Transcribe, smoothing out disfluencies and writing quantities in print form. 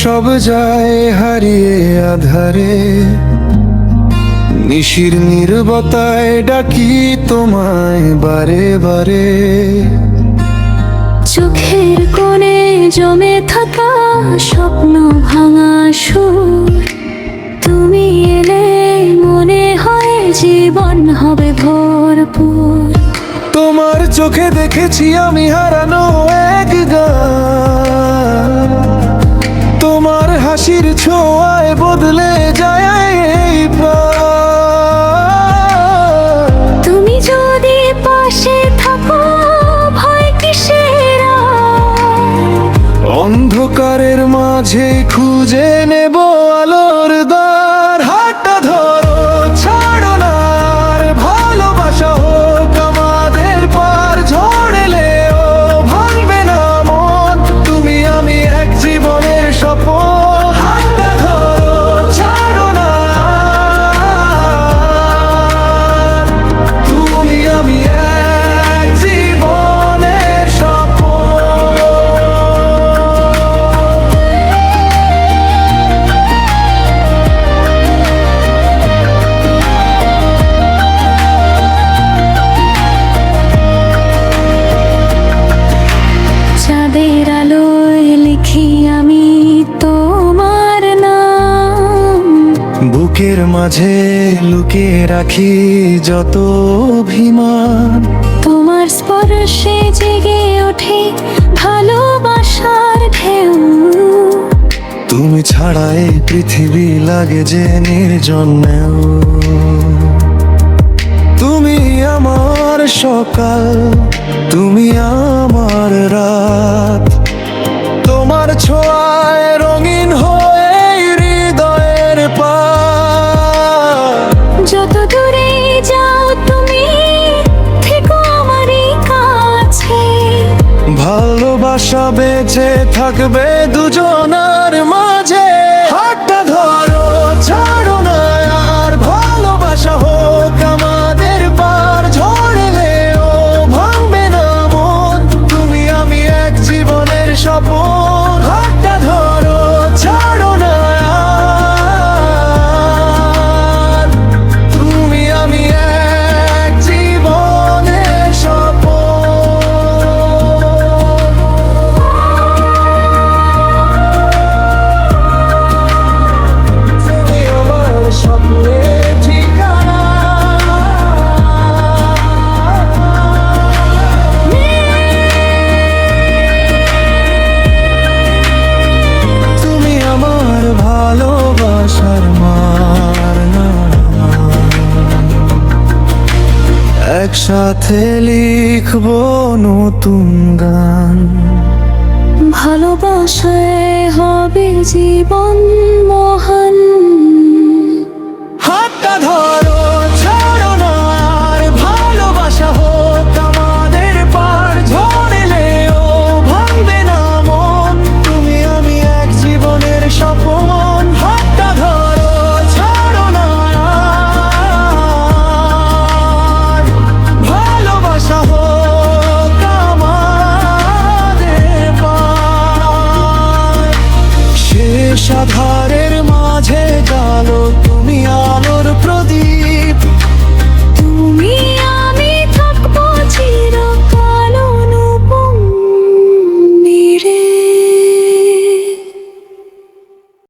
সব যায় হারিয়ে আধারে, নিশির নীরবতায় ডাকি তোমায় বারে বারে। চোখের কোণে জমে থাকা স্বপ্ন ভাঙা সুর, তুমি এলে মনে হয় জীবন হবে ভরপুর। তোমার চোখে দেখেছি আমি হারানো এক গান, তোমার হাসির ছোঁয়ায় বদলে যায় এই প্রাণ। তুমি যদি পাশে থাকো ভয় কিসের আর? অন্ধকারের মাঝে খুঁজে নেব আলোর দ্বার। হাতটা ধরো ছাড়ো না আর, ভালোবাসা হোক আমাদের পার। ঝড় এলেও ভাঙবে না মন, তুমি আমি এক জীবনের স্বপ্ন। হাতটা ধরো ছাড়ো না আর, তুমি আমি এক জীবনের স্বপ্ন। চাঁদের আলোয় লিখি আমি তোমার নাম, বুকের মাঝে লুকিয়ে রাখি যত অভিমান। তোমার স্পর্শে জেগে ওঠে ভালোবাসার ঢেউ। তুমি ছাড়া এই পৃথিবী লাগে যে নির্জনেও। তুমি আমার সকাল, তুমি আমার রাত, তোমার ছোঁয়ায় রঙিন হয়ে হৃদয়ের পার। যত দূরে যাও তুমি থেকো আমারই কাছে, ভালোবাসা বেঁচে থাকবে দুজনার মাঝে। হাতটা ধরো ছাড়ো না আর, ভালোবাসা হোক আমাদের পার। ঝড় এলেও ভাঙবে না মন, তুমি আমি এক জীবনের স্বপ্ন। হাতটা ধরো ছাড়ো না আর, তুমি আমি এক জীবনের স্বপ্ন। তুমি আমার স্বপ্নের ঠিকানা। তুমি আমার ভালোবাসার মারনা। একসাথে লিখবো নতুন গান। ভালোবাসায় হবে জীবন মহান। হাতটা ধর